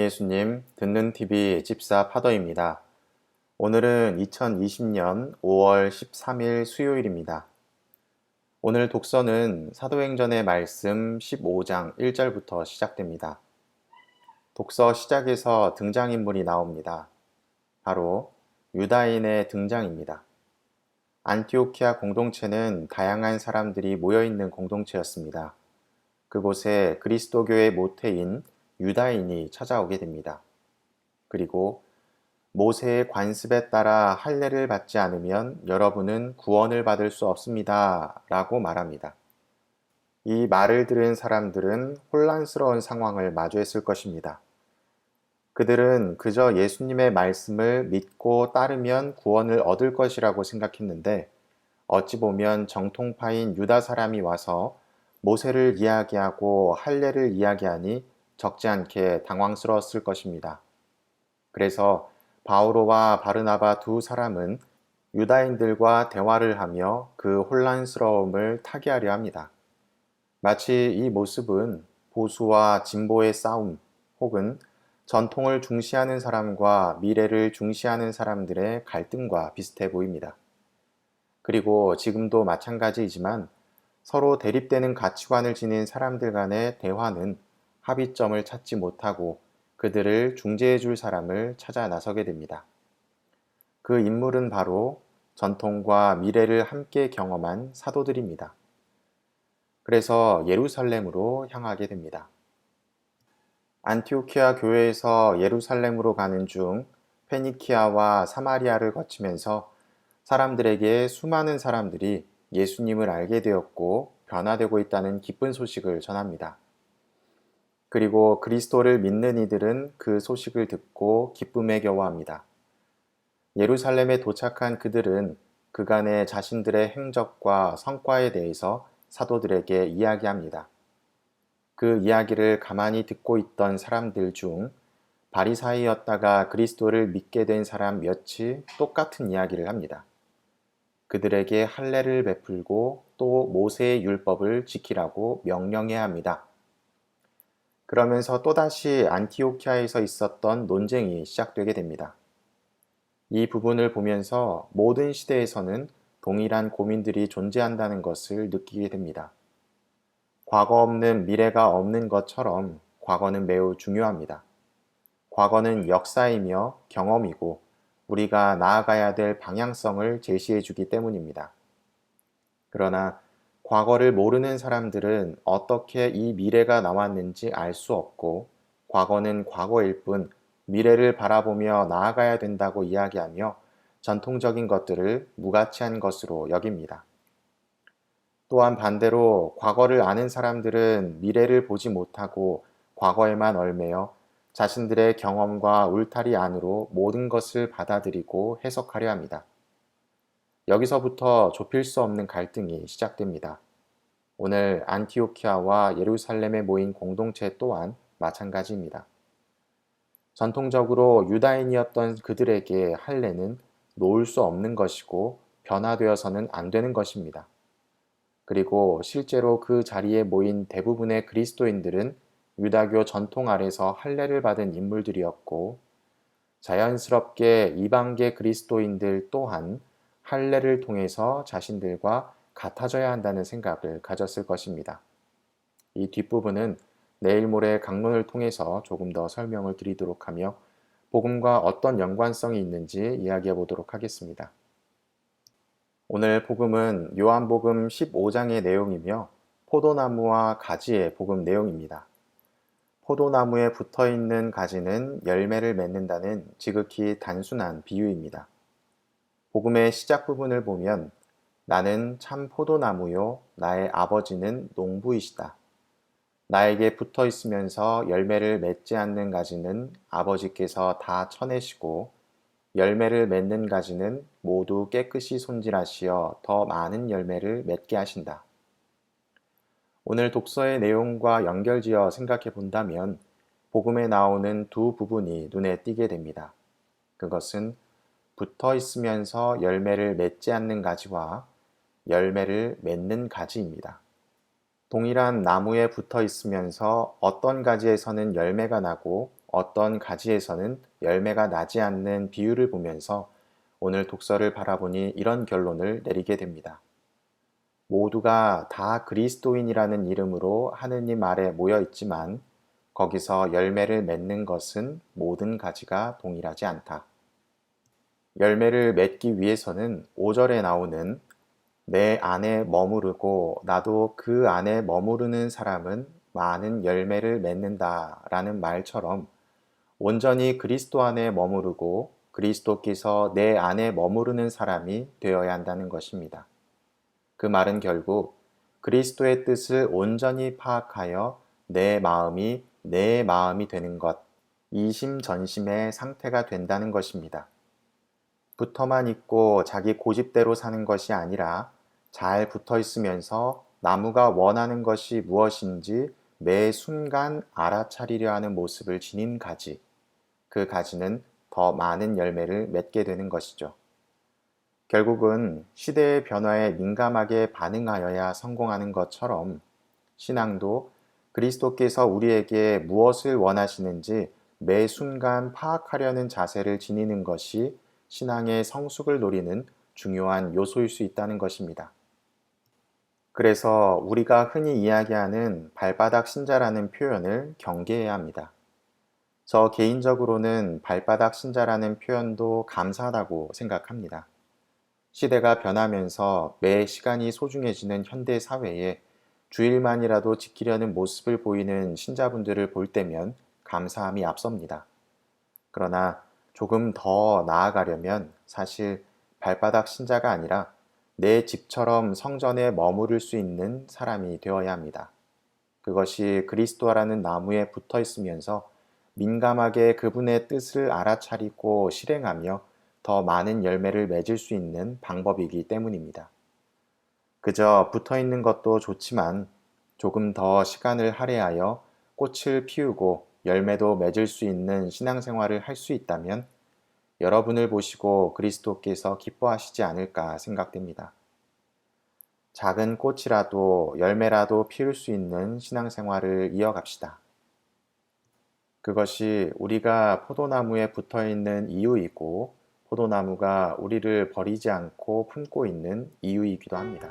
예수님, 듣는 TV 집사 파더입니다. 오늘은 2020년 5월 13일 수요일입니다. 오늘 독서는 사도행전의 말씀 15장 1절부터 시작됩니다. 독서 시작에서 등장인물이 나옵니다. 바로 유다인의 등장입니다. 안티오키아 공동체는 다양한 사람들이 모여있는 공동체였습니다. 그곳에 그리스도교의 모태인 유다인이 찾아오게 됩니다. 그리고 모세의 관습에 따라 할례를 받지 않으면 여러분은 구원을 받을 수 없습니다. 라고 말합니다. 이 말을 들은 사람들은 혼란스러운 상황을 마주했을 것입니다. 그들은 그저 예수님의 말씀을 믿고 따르면 구원을 얻을 것이라고 생각했는데 어찌 보면 정통파인 유다 사람이 와서 모세를 이야기하고 할례를 이야기하니 적지 않게 당황스러웠을 것입니다. 그래서 바오로와 바르나바 두 사람은 유다인들과 대화를 하며 그 혼란스러움을 타개하려 합니다. 마치 이 모습은 보수와 진보의 싸움 혹은 전통을 중시하는 사람과 미래를 중시하는 사람들의 갈등과 비슷해 보입니다. 그리고 지금도 마찬가지이지만 서로 대립되는 가치관을 지닌 사람들 간의 대화는 합의점을 찾지 못하고 그들을 중재해 줄 사람을 찾아 나서게 됩니다. 그 인물은 바로 전통과 미래를 함께 경험한 사도들입니다. 그래서 예루살렘으로 향하게 됩니다. 안티오키아 교회에서 예루살렘으로 가는 중 페니키아와 사마리아를 거치면서 사람들에게 수많은 사람들이 예수님을 알게 되었고 변화되고 있다는 기쁜 소식을 전합니다. 그리고 그리스도를 믿는 이들은 그 소식을 듣고 기쁨에 겨워합니다. 예루살렘에 도착한 그들은 그간의 자신들의 행적과 성과에 대해서 사도들에게 이야기합니다. 그 이야기를 가만히 듣고 있던 사람들 중 바리사이였다가 그리스도를 믿게 된 사람 몇이 똑같은 이야기를 합니다. 그들에게 할례를 베풀고 또 모세의 율법을 지키라고 명령해야 합니다. 그러면서 또다시 안티오키아에서 있었던 논쟁이 시작되게 됩니다. 이 부분을 보면서 모든 시대에서는 동일한 고민들이 존재한다는 것을 느끼게 됩니다. 과거 없는 미래가 없는 것처럼 과거는 매우 중요합니다. 과거는 역사이며 경험이고 우리가 나아가야 될 방향성을 제시해 주기 때문입니다. 그러나 과거를 모르는 사람들은 어떻게 이 미래가 나왔는지 알 수 없고 과거는 과거일 뿐 미래를 바라보며 나아가야 된다고 이야기하며 전통적인 것들을 무가치한 것으로 여깁니다. 또한 반대로 과거를 아는 사람들은 미래를 보지 못하고 과거에만 얽매여 자신들의 경험과 울타리 안으로 모든 것을 받아들이고 해석하려 합니다. 여기서부터 좁힐 수 없는 갈등이 시작됩니다. 오늘 안티오키아와 예루살렘에 모인 공동체 또한 마찬가지입니다. 전통적으로 유다인이었던 그들에게 할례는 놓을 수 없는 것이고 변화되어서는 안 되는 것입니다. 그리고 실제로 그 자리에 모인 대부분의 그리스도인들은 유다교 전통 아래서 할례를 받은 인물들이었고 자연스럽게 이방계 그리스도인들 또한 할례를 통해서 자신들과 같아져야 한다는 생각을 가졌을 것입니다. 이 뒷부분은 내일 모레 강론을 통해서 조금 더 설명을 드리도록 하며 복음과 어떤 연관성이 있는지 이야기해 보도록 하겠습니다. 오늘 복음은 요한복음 15장의 내용이며 포도나무와 가지의 복음 내용입니다. 포도나무에 붙어있는 가지는 열매를 맺는다는 지극히 단순한 비유입니다. 복음의 시작 부분을 보면 나는 참 포도나무요 나의 아버지는 농부이시다. 나에게 붙어 있으면서 열매를 맺지 않는 가지는 아버지께서 다 쳐내시고 열매를 맺는 가지는 모두 깨끗이 손질하시어 더 많은 열매를 맺게 하신다. 오늘 독서의 내용과 연결지어 생각해 본다면 복음에 나오는 두 부분이 눈에 띄게 됩니다. 그것은 붙어 있으면서 열매를 맺지 않는 가지와 열매를 맺는 가지입니다. 동일한 나무에 붙어 있으면서 어떤 가지에서는 열매가 나고 어떤 가지에서는 열매가 나지 않는 비유를 보면서 오늘 독서를 바라보니 이런 결론을 내리게 됩니다. 모두가 다 그리스도인이라는 이름으로 하느님 아래 모여 있지만 거기서 열매를 맺는 것은 모든 가지가 동일하지 않다. 열매를 맺기 위해서는 5절에 나오는 내 안에 머무르고 나도 그 안에 머무르는 사람은 많은 열매를 맺는다 라는 말처럼 온전히 그리스도 안에 머무르고 그리스도께서 내 안에 머무르는 사람이 되어야 한다는 것입니다. 그 말은 결국 그리스도의 뜻을 온전히 파악하여 내 마음이 되는 것, 이심전심의 상태가 된다는 것입니다. 붙어만 있고 자기 고집대로 사는 것이 아니라 잘 붙어 있으면서 나무가 원하는 것이 무엇인지 매 순간 알아차리려 하는 모습을 지닌 가지, 그 가지는 더 많은 열매를 맺게 되는 것이죠. 결국은 시대의 변화에 민감하게 반응하여야 성공하는 것처럼 신앙도 그리스도께서 우리에게 무엇을 원하시는지 매 순간 파악하려는 자세를 지니는 것이 신앙의 성숙을 노리는 중요한 요소일 수 있다는 것입니다. 그래서 우리가 흔히 이야기하는 발바닥 신자라는 표현을 경계해야 합니다. 저 개인적으로는 발바닥 신자라는 표현도 감사하다고 생각합니다. 시대가 변하면서 매 시간이 소중해지는 현대 사회에 주일만이라도 지키려는 모습을 보이는 신자분들을 볼 때면 감사함이 앞섭니다. 그러나 조금 더 나아가려면 사실 발바닥 신자가 아니라 내 집처럼 성전에 머무를 수 있는 사람이 되어야 합니다. 그것이 그리스도라는 나무에 붙어 있으면서 민감하게 그분의 뜻을 알아차리고 실행하며 더 많은 열매를 맺을 수 있는 방법이기 때문입니다. 그저 붙어 있는 것도 좋지만 조금 더 시간을 할애하여 꽃을 피우고 열매도 맺을 수 있는 신앙생활을 할 수 있다면 여러분을 보시고 그리스도께서 기뻐하시지 않을까 생각됩니다. 작은 꽃이라도 열매라도 피울 수 있는 신앙생활을 이어갑시다. 그것이 우리가 포도나무에 붙어 있는 이유이고 포도나무가 우리를 버리지 않고 품고 있는 이유이기도 합니다.